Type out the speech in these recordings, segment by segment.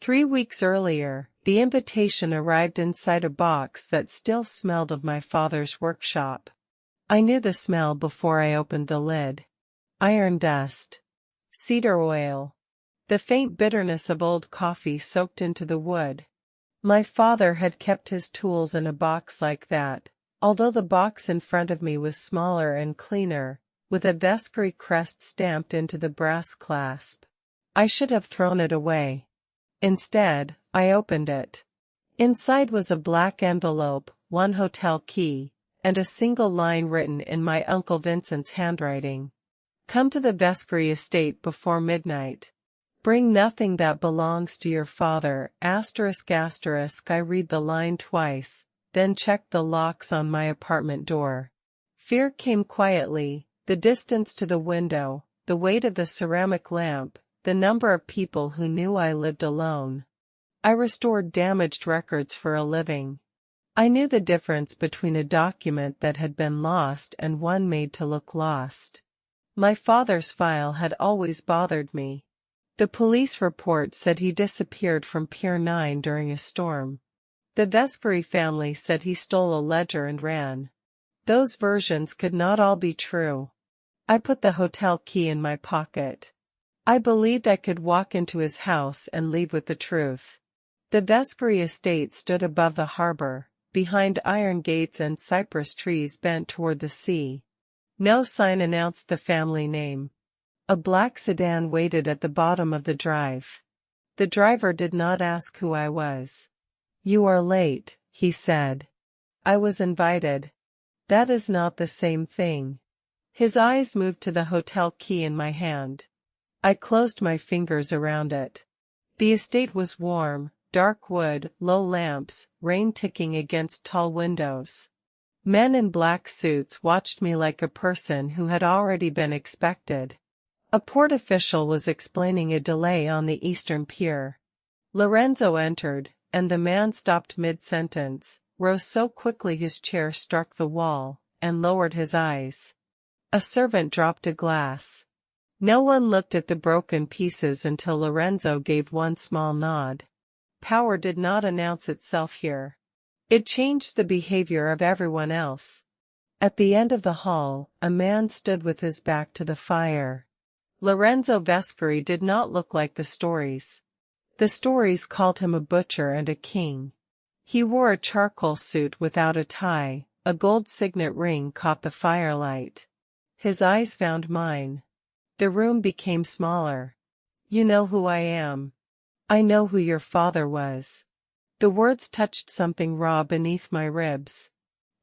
3 weeks earlier, the invitation arrived inside a box that still smelled of my father's workshop. I knew the smell before I opened the lid. Iron dust. Cedar oil. The faint bitterness of old coffee soaked into the wood. My father had kept his tools in a box like that, although the box in front of me was smaller and cleaner, with a Vescari crest stamped into the brass clasp. I should have thrown it away. Instead, I opened it. Inside was a black envelope, 1 hotel key, and a single line written in my Uncle Vincent's handwriting. Come to the Vescari estate before midnight. Bring nothing that belongs to your father, ****. I read the line twice, then checked the locks on my apartment door. Fear came quietly, the distance to the window, the weight of the ceramic lamp, the number of people who knew I lived alone. I restored damaged records for a living. I knew the difference between a document that had been lost and one made to look lost. My father's file had always bothered me. The police report said he disappeared from Pier 9 during a storm. The Vescari family said he stole a ledger and ran. Those versions could not all be true. I put the hotel key in my pocket. I believed I could walk into his house and leave with the truth. The Vescari estate stood above the harbor, behind iron gates and cypress trees bent toward the sea. No sign announced the family name. A black sedan waited at the bottom of the drive. The driver did not ask who I was. You are late, he said. I was invited. That is not the same thing. His eyes moved to the hotel key in my hand. I closed my fingers around it. The estate was warm, dark wood, low lamps, rain ticking against tall windows. Men in black suits watched me like a person who had already been expected. A port official was explaining a delay on the eastern pier. Lorenzo entered, and the man stopped mid-sentence, rose so quickly his chair struck the wall, and lowered his eyes. A servant dropped a glass. No one looked at the broken pieces until Lorenzo gave one small nod. Power did not announce itself here. It changed the behavior of everyone else. At the end of the hall, a man stood with his back to the fire. Lorenzo Vescari did not look like the stories. The stories called him a butcher and a king. He wore a charcoal suit without a tie, a gold signet ring caught the firelight. His eyes found mine. The room became smaller. You know who I am. I know who your father was. The words touched something raw beneath my ribs.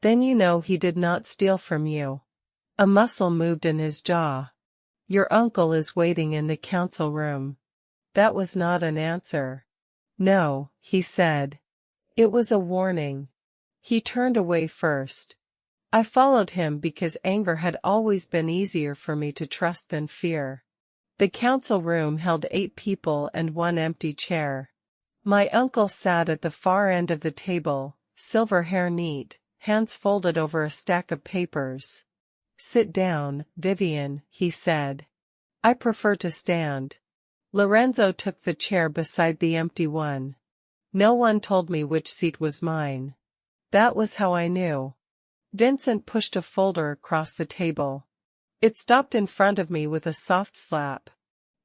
Then you know he did not steal from you. A muscle moved in his jaw. Your uncle is waiting in the council room. That was not an answer. No, he said. It was a warning. He turned away first. I followed him because anger had always been easier for me to trust than fear. The council room held 8 people and 1 empty chair. My uncle sat at the far end of the table, silver hair neat, hands folded over a stack of papers. Sit down, Vivienne, he said. I prefer to stand. Lorenzo took the chair beside the empty one. No one told me which seat was mine. That was how I knew. Vincent pushed a folder across the table. It stopped in front of me with a soft slap.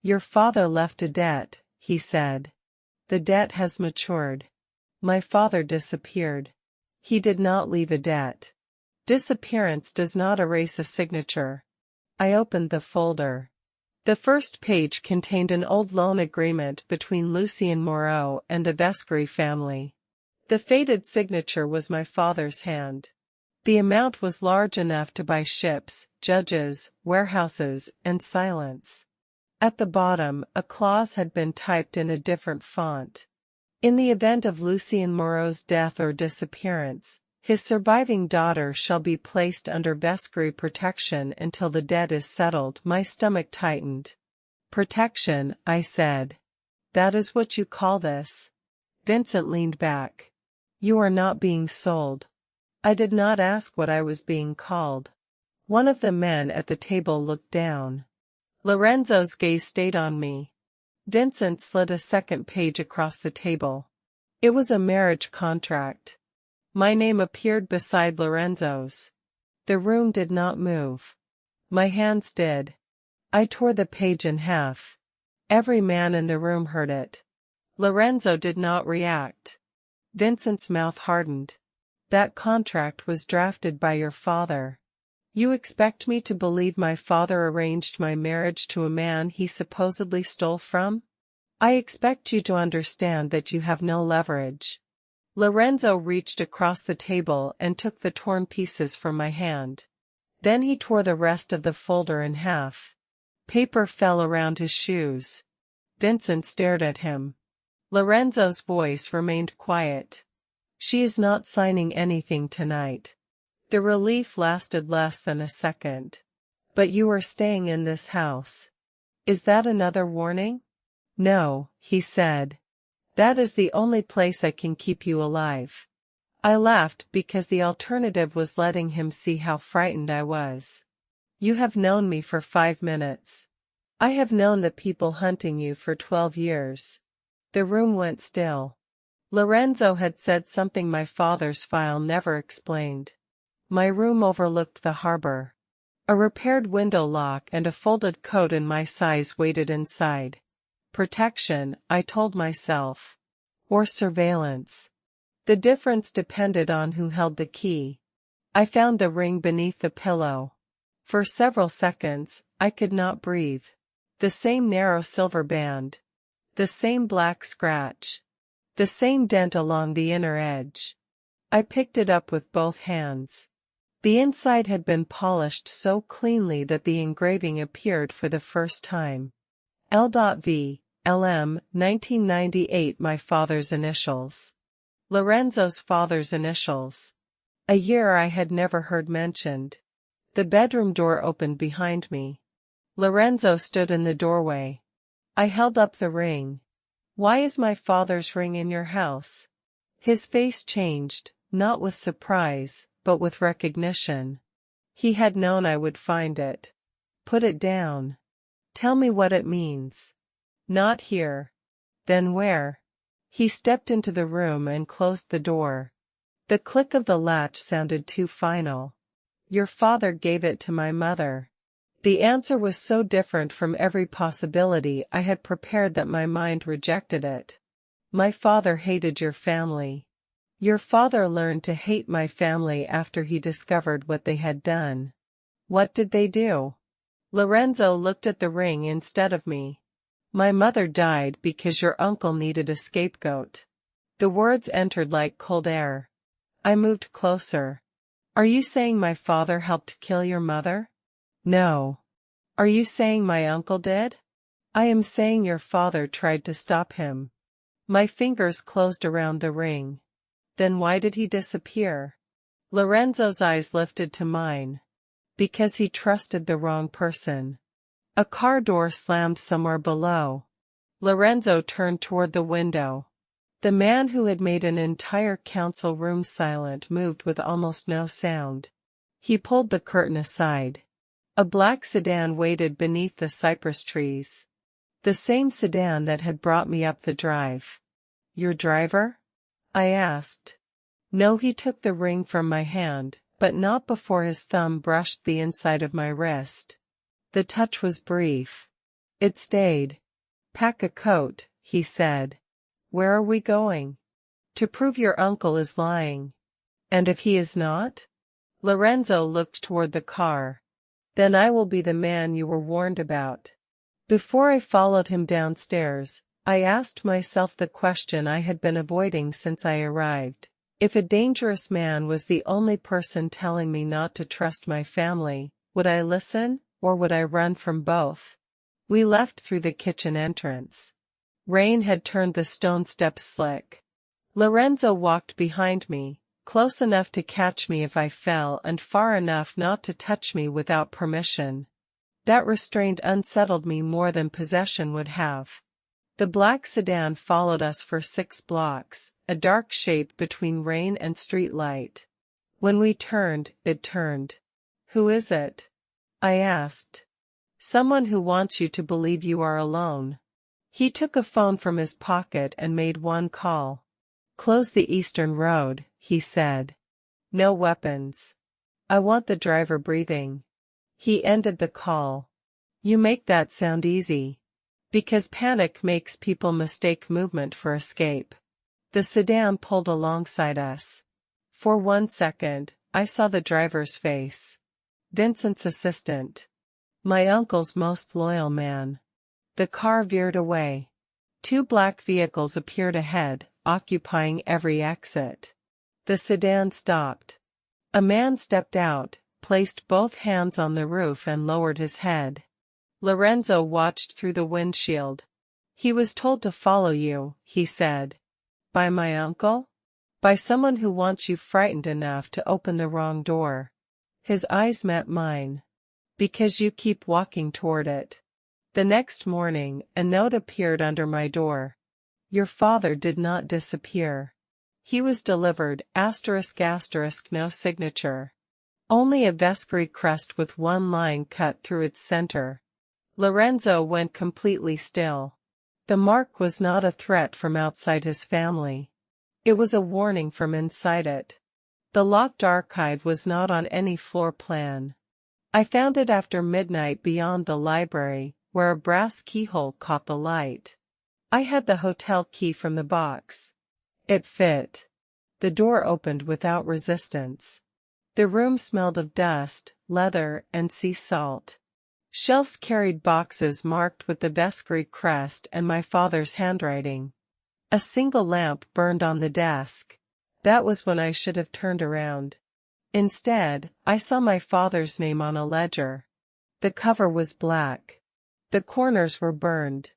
Your father left a debt, he said. The debt has matured. My father disappeared. He did not leave a debt. Disappearance does not erase a signature. I opened the folder. The first page contained an old loan agreement between Lucien Moreau and the Vescari family. The faded signature was my father's hand. The amount was large enough to buy ships, judges, warehouses, and silence. At the bottom, a clause had been typed in a different font. In the event of Lucien Moreau's death or disappearance, his surviving daughter shall be placed under Vescari protection until the debt is settled. My stomach tightened. Protection, I said. That is what you call this? Vincent leaned back. You are not being sold. I did not ask what I was being called. One of the men at the table looked down. Lorenzo's gaze stayed on me. Vincent slid a second page across the table. It was a marriage contract. My name appeared beside Lorenzo's. The room did not move. My hands did. I tore the page in half. Every man in the room heard it. Lorenzo did not react. Vincent's mouth hardened. That contract was drafted by your father. You expect me to believe my father arranged my marriage to a man he supposedly stole from? I expect you to understand that you have no leverage. Lorenzo reached across the table and took the torn pieces from my hand. Then he tore the rest of the folder in half. Paper fell around his shoes. Vincent stared at him. Lorenzo's voice remained quiet. She is not signing anything tonight. The relief lasted less than a second. But you are staying in this house. Is that another warning? No, he said. That is the only place I can keep you alive. I laughed because the alternative was letting him see how frightened I was. You have known me for 5 minutes. I have known the people hunting you for 12 years. The room went still. Lorenzo had said something my father's file never explained. My room overlooked the harbor. A repaired window lock and a folded coat in my size waited inside. Protection, I told myself. Or surveillance. The difference depended on who held the key. I found the ring beneath the pillow. For several seconds, I could not breathe. The same narrow silver band. The same black scratch. The same dent along the inner edge. I picked it up with both hands. The inside had been polished so cleanly that the engraving appeared for the first time. L.V. LM, 1998. My father's initials. Lorenzo's father's initials. A year I had never heard mentioned. The bedroom door opened behind me. Lorenzo stood in the doorway. I held up the ring. Why is my father's ring in your house? His face changed, not with surprise, but with recognition. He had known I would find it. Put it down. Tell me what it means. Not here. Then where? He stepped into the room and closed the door. The click of the latch sounded too final. Your father gave it to my mother. The answer was so different from every possibility I had prepared that my mind rejected it. My father hated your family. Your father learned to hate my family after he discovered what they had done. What did they do? Lorenzo looked at the ring instead of me. My mother died because your uncle needed a scapegoat. The words entered like cold air. I moved closer. Are you saying my father helped kill your mother? No. Are you saying my uncle did? I am saying your father tried to stop him. My fingers closed around the ring. Then why did he disappear? Lorenzo's eyes lifted to mine. Because he trusted the wrong person. A car door slammed somewhere below. Lorenzo turned toward the window. The man who had made an entire council room silent moved with almost no sound. He pulled the curtain aside. A black sedan waited beneath the cypress trees. The same sedan that had brought me up the drive. Your driver? I asked. No, he took the ring from my hand, but not before his thumb brushed the inside of my wrist. The touch was brief. It stayed. Pack a coat, he said. Where are we going? To prove your uncle is lying. And if he is not? Lorenzo looked toward the car. Then I will be the man you were warned about. Before I followed him downstairs, I asked myself the question I had been avoiding since I arrived. If a dangerous man was the only person telling me not to trust my family, would I listen, or would I run from both? We left through the kitchen entrance. Rain had turned the stone steps slick. Lorenzo walked behind me, close enough to catch me if I fell and far enough not to touch me without permission. That restraint unsettled me more than possession would have. The black sedan followed us for 6 blocks, a dark shape between rain and street light. When we turned, it turned. Who is it? I asked. Someone who wants you to believe you are alone. He took a phone from his pocket and made one call. "Close the eastern road," he said. "No weapons. I want the driver breathing." He ended the call. "You make that sound easy. Because panic makes people mistake movement for escape." The sedan pulled alongside us. For 1 second, I saw the driver's face. Vincent's assistant. My uncle's most loyal man. The car veered away. 2 black vehicles appeared ahead, occupying every exit. The sedan stopped. A man stepped out, placed both hands on the roof and lowered his head. Lorenzo watched through the windshield. "He was told to follow you," he said. "By my uncle? By someone who wants you frightened enough to open the wrong door." His eyes met mine. "Because you keep walking toward it." The next morning, a note appeared under my door. "Your father did not disappear. He was delivered, ***, no signature. Only a Vescari crest with one line cut through its center." Lorenzo went completely still. The mark was not a threat from outside his family. It was a warning from inside it. The locked archive was not on any floor plan. I found it after midnight beyond the library, where a brass keyhole caught the light. I had the hotel key from the box. It fit. The door opened without resistance. The room smelled of dust, leather, and sea salt. Shelves carried boxes marked with the Vescari crest and my father's handwriting. A single lamp burned on the desk. That was when I should have turned around. Instead, I saw my father's name on a ledger. The cover was black. The corners were burned.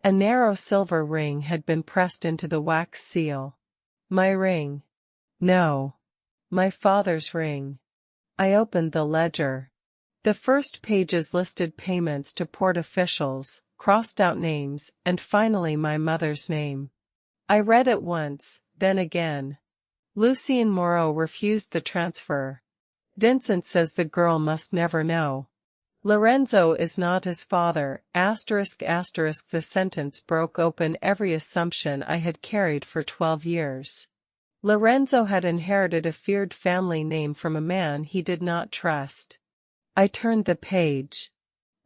A narrow silver ring had been pressed into the wax seal. My ring. No. My father's ring. I opened the ledger. The first pages listed payments to port officials, crossed out names, and finally my mother's name. I read it once, then again. Lucien Moreau refused the transfer. Vincent says the girl must never know. Lorenzo is not his father, ***. The sentence broke open every assumption I had carried for 12 years. Lorenzo had inherited a feared family name from a man he did not trust. I turned the page.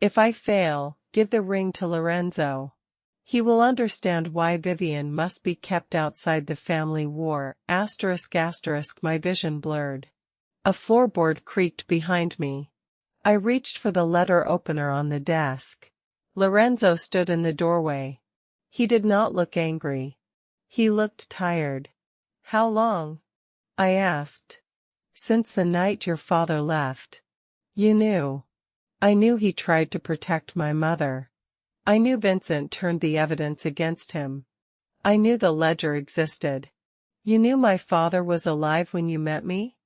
If I fail, give the ring to Lorenzo. He will understand why Vivienne must be kept outside the family war, ***. My vision blurred. A floorboard creaked behind me. I reached for the letter opener on the desk. Lorenzo stood in the doorway. He did not look angry. He looked tired. "How long?" I asked. "Since the night your father left." "You knew?" "I knew he tried to protect my mother. I knew Vincent turned the evidence against him. I knew the ledger existed." "You knew my father was alive when you met me?"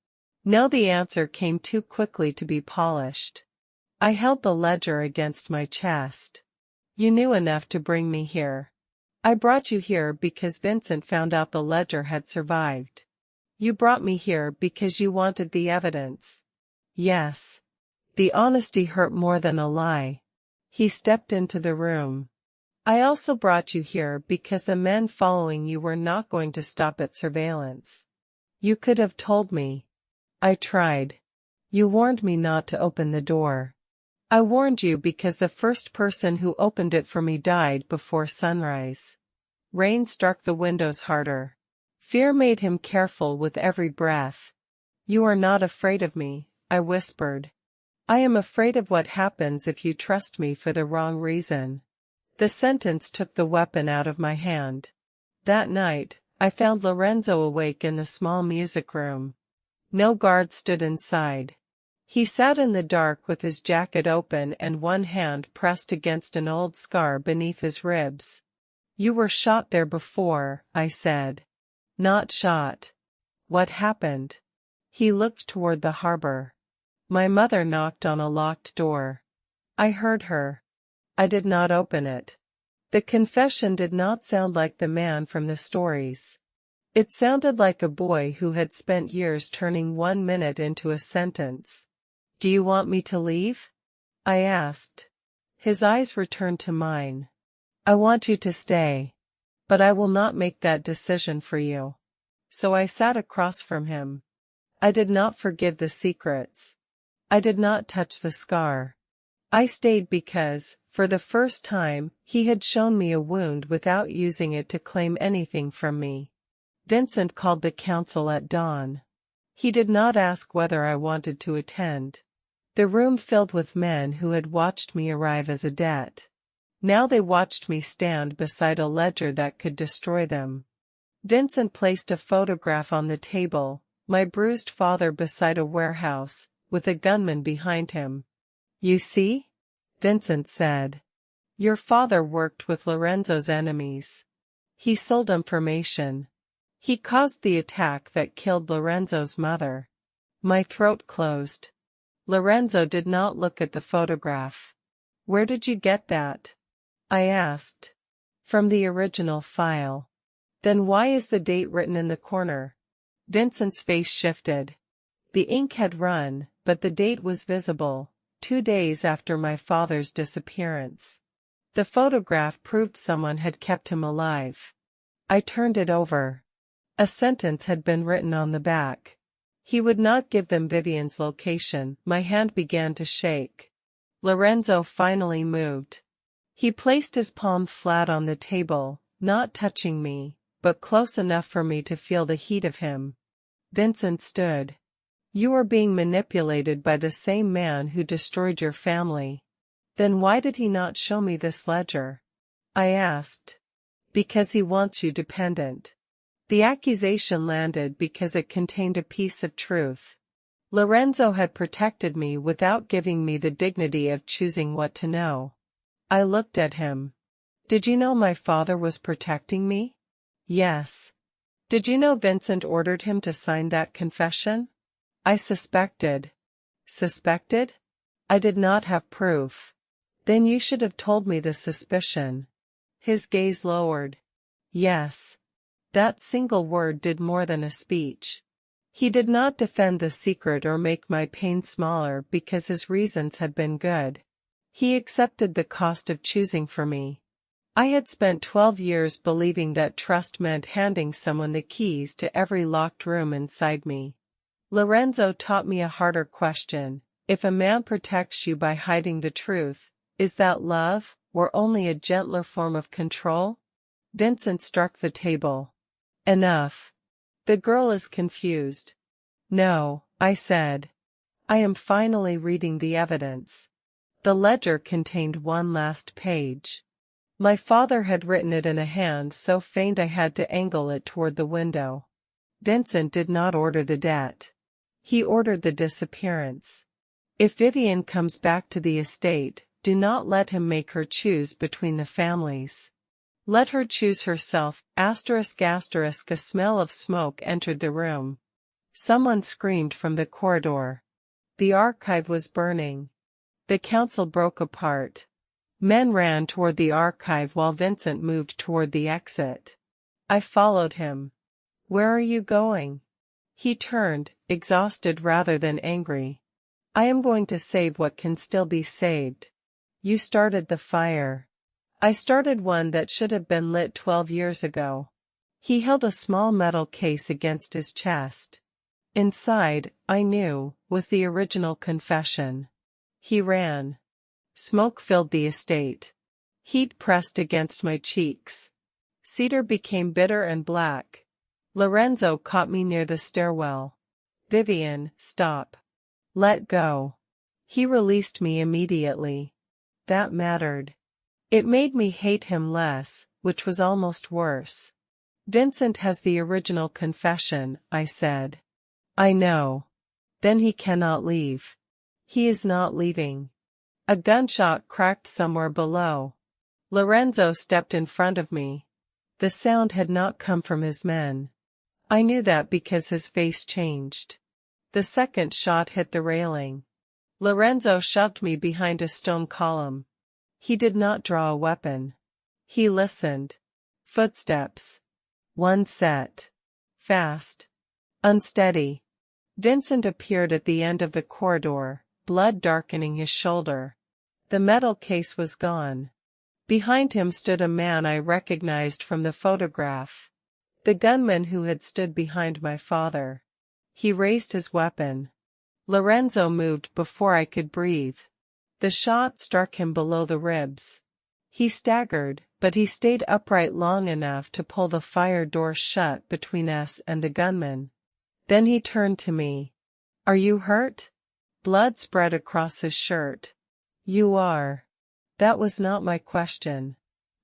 No, the answer came too quickly to be polished. I held the ledger against my chest. "You knew enough to bring me here. I brought you here because Vincent found out the ledger had survived. You brought me here because you wanted the evidence." "Yes." The honesty hurt more than a lie. He stepped into the room. "I also brought you here because the men following you were not going to stop at surveillance. You could have told me." "I tried. You warned me not to open the door." "I warned you because the first person who opened it for me died before sunrise." Rain struck the windows harder. Fear made him careful with every breath. "You are not afraid of me," I whispered. "I am afraid of what happens if you trust me for the wrong reason." The sentence took the weapon out of my hand. That night, I found Lorenzo awake in the small music room. No guard stood inside. He sat in the dark with his jacket open and one hand pressed against an old scar beneath his ribs. "You were shot there before," I said. "Not shot." "What happened?" He looked toward the harbor. "My mother knocked on a locked door. I heard her. I did not open it." The confession did not sound like the man from the stories. It sounded like a boy who had spent years turning 1 minute into a sentence. "Do you want me to leave?" I asked. His eyes returned to mine. I want you to stay. But I will not make that decision for you. So I sat across from him. I did not forgive the secrets. I did not touch the scar. I stayed because, for the first time, he had shown me a wound without using it to claim anything from me. Vincent called the council at dawn. He did not ask whether I wanted to attend. The room filled with men who had watched me arrive as a debt. Now they watched me stand beside a ledger that could destroy them. Vincent placed a photograph on the table, my bruised father beside a warehouse, with a gunman behind him. You see? Vincent said. Your father worked with Lorenzo's enemies. He sold information. He caused the attack that killed Lorenzo's mother. My throat closed. Lorenzo did not look at the photograph. Where did you get that? I asked. From the original file. Then why is the date written in the corner? Vincent's face shifted. The ink had run, but the date was visible, 2 days after my father's disappearance. The photograph proved someone had kept him alive. I turned it over. A sentence had been written on the back. He would not give them Vivienne's location. My hand began to shake. Lorenzo finally moved. He placed his palm flat on the table, not touching me, but close enough for me to feel the heat of him. Vincent stood. You are being manipulated by the same man who destroyed your family. Then why did he not show me this ledger? I asked. Because he wants you dependent. The accusation landed because it contained a piece of truth. Lorenzo had protected me without giving me the dignity of choosing what to know. I looked at him. Did you know my father was protecting me? Yes. Did you know Vincent ordered him to sign that confession? I suspected. Suspected? I did not have proof. Then you should have told me the suspicion. His gaze lowered. Yes. That single word did more than a speech. He did not defend the secret or make my pain smaller because his reasons had been good. He accepted the cost of choosing for me. I had spent 12 years believing that trust meant handing someone the keys to every locked room inside me. Lorenzo taught me a harder question. If a man protects you by hiding the truth, is that love, or only a gentler form of control? Vincent struck the table. Enough. The girl is confused. No, I said. I am finally reading the evidence. The ledger contained one last page. My father had written it in a hand so faint I had to angle it toward the window. Vincent did not order the debt. He ordered the disappearance. If Vivienne comes back to the estate, do not let him make her choose between the families. Let her choose herself. A smell of smoke entered the room. Someone screamed from the corridor. The archive was burning. The council broke apart. Men ran toward the archive while Vincent moved toward the exit. I followed him. Where are you going? He turned, exhausted rather than angry. I am going to save what can still be saved. You started the fire. I started one that should have been lit 12 years ago. He held a small metal case against his chest. Inside, I knew, was the original confession. He ran. Smoke filled the estate. Heat pressed against my cheeks. Cedar became bitter and black. Lorenzo caught me near the stairwell. Vivienne, stop. Let go. He released me immediately. That mattered. It made me hate him less, which was almost worse. Vincent has the original confession, I said. I know. Then he cannot leave. He is not leaving. A gunshot cracked somewhere below. Lorenzo stepped in front of me. The sound had not come from his men. I knew that because his face changed. The second shot hit the railing. Lorenzo shoved me behind a stone column. He did not draw a weapon. He listened. Footsteps. One set. Fast. Unsteady. Vincent appeared at the end of the corridor, blood darkening his shoulder. The metal case was gone. Behind him stood a man I recognized from the photograph. The gunman who had stood behind my father. He raised his weapon. Lorenzo moved before I could breathe. The shot struck him below the ribs. He staggered, but he stayed upright long enough to pull the fire door shut between us and the gunman. Then he turned to me. "Are you hurt?" Blood spread across his shirt. "You are." That was not my question.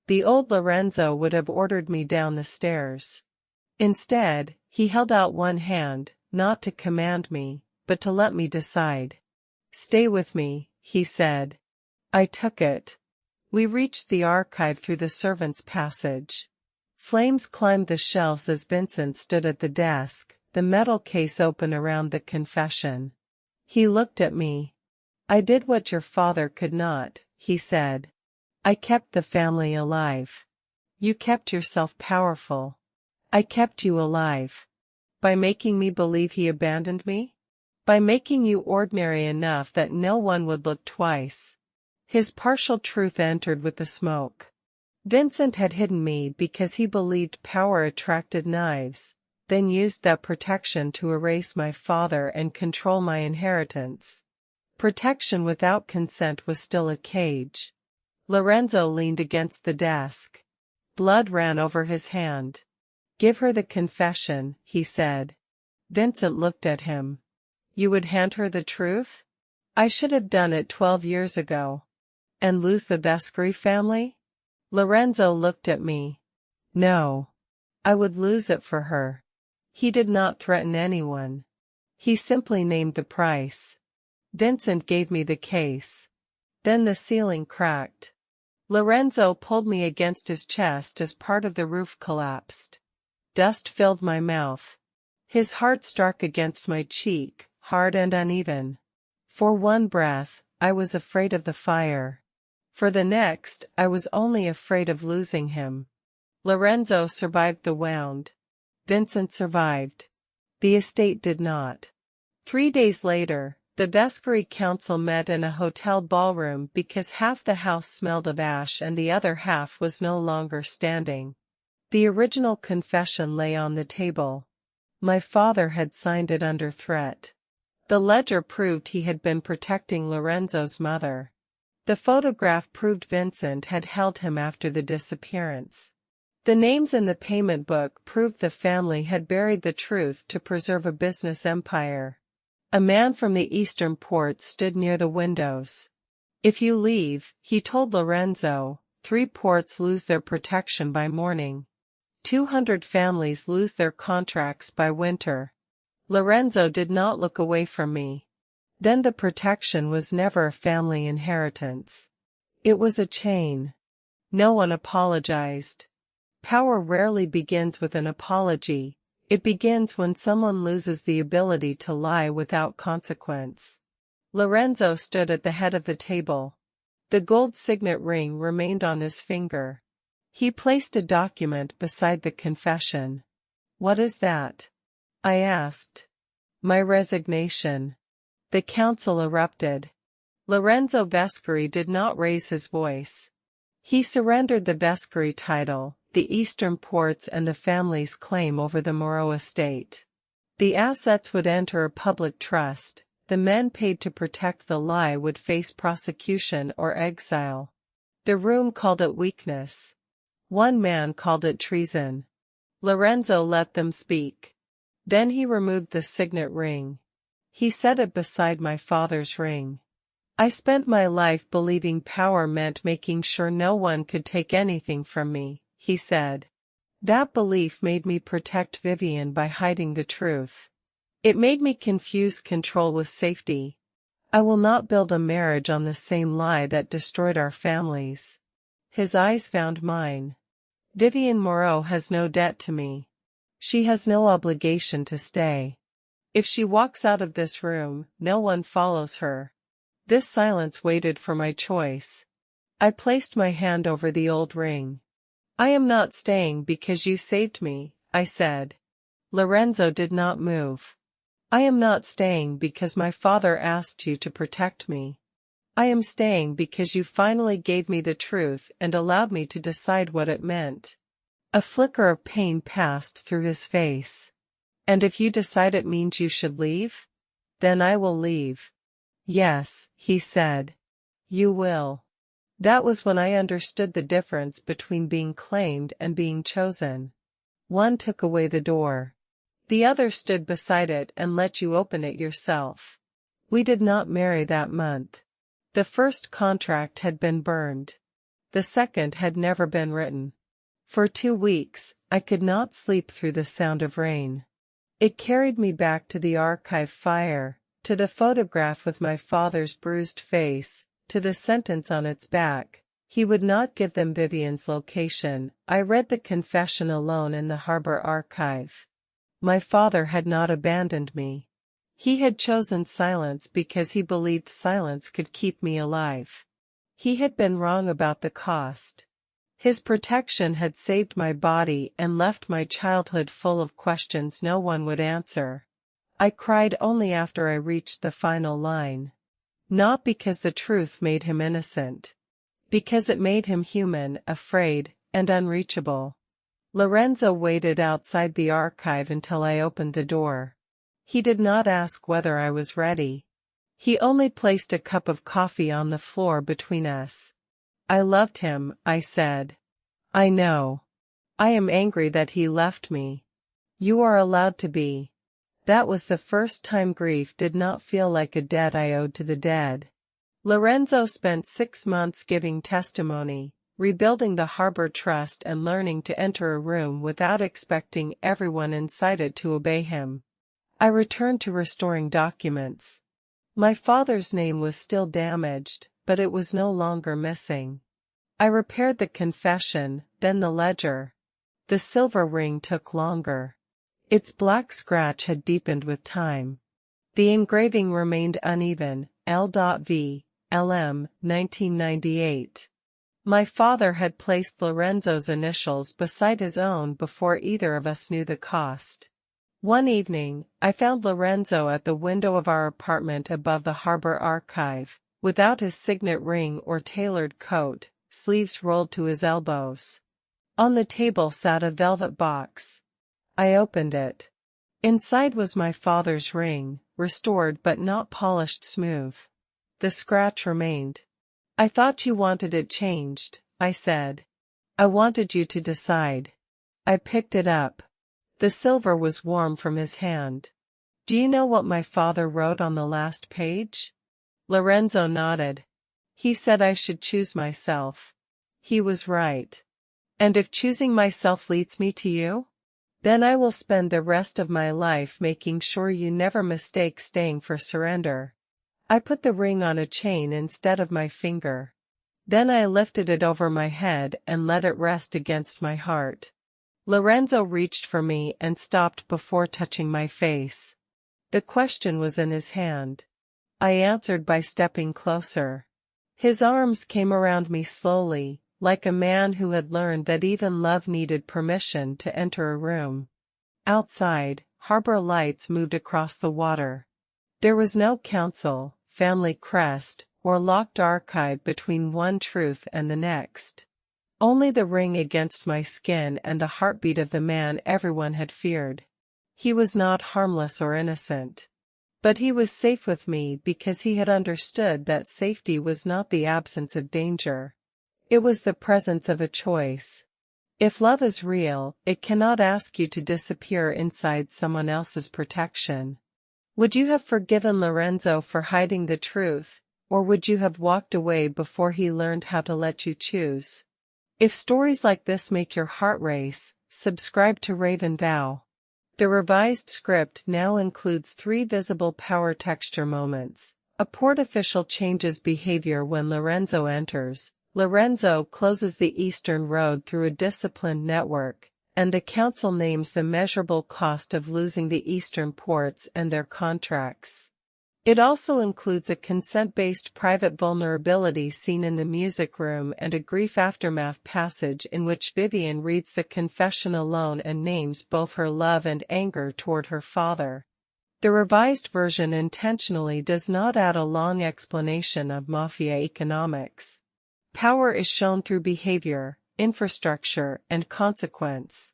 The old Lorenzo would have ordered me down the stairs. Instead, he held out one hand, not to command me, but to let me decide. "Stay with me," he said. I took it. We reached the archive through the servants' passage. Flames climbed the shelves as Vincent stood at the desk, the metal case open around the confession. He looked at me. "I did what your father could not," he said. "I kept the family alive. You kept yourself powerful. I kept you alive. By making me believe he abandoned me? By making you ordinary enough that no one would look twice." His partial truth entered with the smoke. Vincent had hidden me because he believed power attracted knives, then used that protection to erase my father and control my inheritance. Protection without consent was still a cage. Lorenzo leaned against the desk. Blood ran over his hand. "Give her the confession," he said. Vincent looked at him. "You would hand her the truth?" "I should have done it 12 years ago." "And lose the Vescari family?" Lorenzo looked at me. "No. I would lose it for her." He did not threaten anyone. He simply named the price. Vincent gave me the case. Then the ceiling cracked. Lorenzo pulled me against his chest as part of the roof collapsed. Dust filled my mouth. His heart struck against my cheek, hard and uneven. For one breath, I was afraid of the fire. For the next, I was only afraid of losing him. Lorenzo survived the wound. Vincent survived. The estate did not. 3 days later, the Vescari Council met in a hotel ballroom because half the house smelled of ash and the other half was no longer standing. The original confession lay on the table. My father had signed it under threat. The ledger proved he had been protecting Lorenzo's mother. The photograph proved Vincent had held him after the disappearance. The names in the payment book proved the family had buried the truth to preserve a business empire. A man from the eastern port stood near the windows. "If you leave," he told Lorenzo, 3 ports lose their protection by morning. 200 families lose their contracts by winter. Lorenzo did not look away from me. Then the protection was never a family inheritance. It was a chain. No one apologized. Power rarely begins with an apology. It begins when someone loses the ability to lie without consequence. Lorenzo stood at the head of the table. The gold signet ring remained on his finger. He placed a document beside the confession. "What is that?" I asked. "My resignation." The council erupted. Lorenzo Vescari did not raise his voice. He surrendered the Vescari title, the eastern ports and the family's claim over the Moreau estate. The assets would enter a public trust. The men paid to protect the lie would face prosecution or exile. The room called it weakness. One man called it treason. Lorenzo let them speak. Then he removed the signet ring. He set it beside my father's ring. "I spent my life believing power meant making sure no one could take anything from me," he said. "That belief made me protect Vivienne by hiding the truth. It made me confuse control with safety. I will not build a marriage on the same lie that destroyed our families." His eyes found mine. "Vivienne Moreau has no debt to me. She has no obligation to stay. If she walks out of this room, no one follows her." This silence waited for my choice. I placed my hand over the old ring. "I am not staying because you saved me," I said. Lorenzo did not move. "I am not staying because my father asked you to protect me." I am staying because you finally gave me the truth and allowed me to decide what it meant. A flicker of pain passed through his face. And if you decide it means you should leave? Then I will leave. Yes, he said. You will. That was when I understood the difference between being claimed and being chosen. One took away the door. The other stood beside it and let you open it yourself. We did not marry that month. The first contract had been burned. The second had never been written. For 2 weeks, I could not sleep through the sound of rain. It carried me back to the archive fire, to the photograph with my father's bruised face, to the sentence on its back. He would not give them Vivienne's location. I read the confession alone in the harbor archive. My father had not abandoned me. He had chosen silence because he believed silence could keep me alive. He had been wrong about the cost. His protection had saved my body and left my childhood full of questions no one would answer. I cried only after I reached the final line. Not because the truth made him innocent. Because it made him human, afraid, and unreachable. Lorenzo waited outside the archive until I opened the door. He did not ask whether I was ready. He only placed a cup of coffee on the floor between us. I loved him, I said. I know. I am angry that he left me. You are allowed to be. That was the first time grief did not feel like a debt I owed to the dead. Lorenzo spent 6 months giving testimony, rebuilding the harbor trust and learning to enter a room without expecting everyone inside it to obey him. I returned to restoring documents. My father's name was still damaged, but it was no longer missing. I repaired the confession, then the ledger. The silver ring took longer. Its black scratch had deepened with time. The engraving remained uneven, L.V. LM, 1998. My father had placed Lorenzo's initials beside his own before either of us knew the cost. One evening, I found Lorenzo at the window of our apartment above the harbor archive, without his signet ring or tailored coat, sleeves rolled to his elbows. On the table sat a velvet box. I opened it. Inside was my father's ring, restored but not polished smooth. The scratch remained. I thought you wanted it changed, I said. I wanted you to decide. I picked it up. The silver was warm from his hand. Do you know what my father wrote on the last page? Lorenzo nodded. He said I should choose myself. He was right. And if choosing myself leads me to you? Then I will spend the rest of my life making sure you never mistake staying for surrender. I put the ring on a chain instead of my finger. Then I lifted it over my head and let it rest against my heart. Lorenzo reached for me and stopped before touching my face. The question was in his hand. I answered by stepping closer. His arms came around me slowly, like a man who had learned that even love needed permission to enter a room. Outside, harbor lights moved across the water. There was no council, family crest, or locked archive between one truth and the next. Only the ring against my skin and the heartbeat of the man everyone had feared. He was not harmless or innocent. But he was safe with me because he had understood that safety was not the absence of danger. It was the presence of a choice. If love is real, it cannot ask you to disappear inside someone else's protection. Would you have forgiven Lorenzo for hiding the truth, or would you have walked away before he learned how to let you choose? If stories like this make your heart race, subscribe to Raven Vow. The revised script now includes 3 visible power texture moments. A port official changes behavior when Lorenzo enters. Lorenzo closes the eastern road through a disciplined network, and the council names the measurable cost of losing the eastern ports and their contracts. It also includes a consent-based private vulnerability scene in the music room and a grief aftermath passage in which Vivienne reads the confession alone and names both her love and anger toward her father. The revised version intentionally does not add a long explanation of Mafia economics. Power is shown through behavior, infrastructure, and consequence.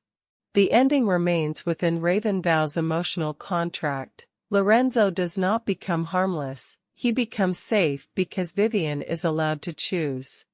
The ending remains within Ravenvow's emotional contract. Lorenzo does not become harmless, he becomes safe because Vivienne is allowed to choose.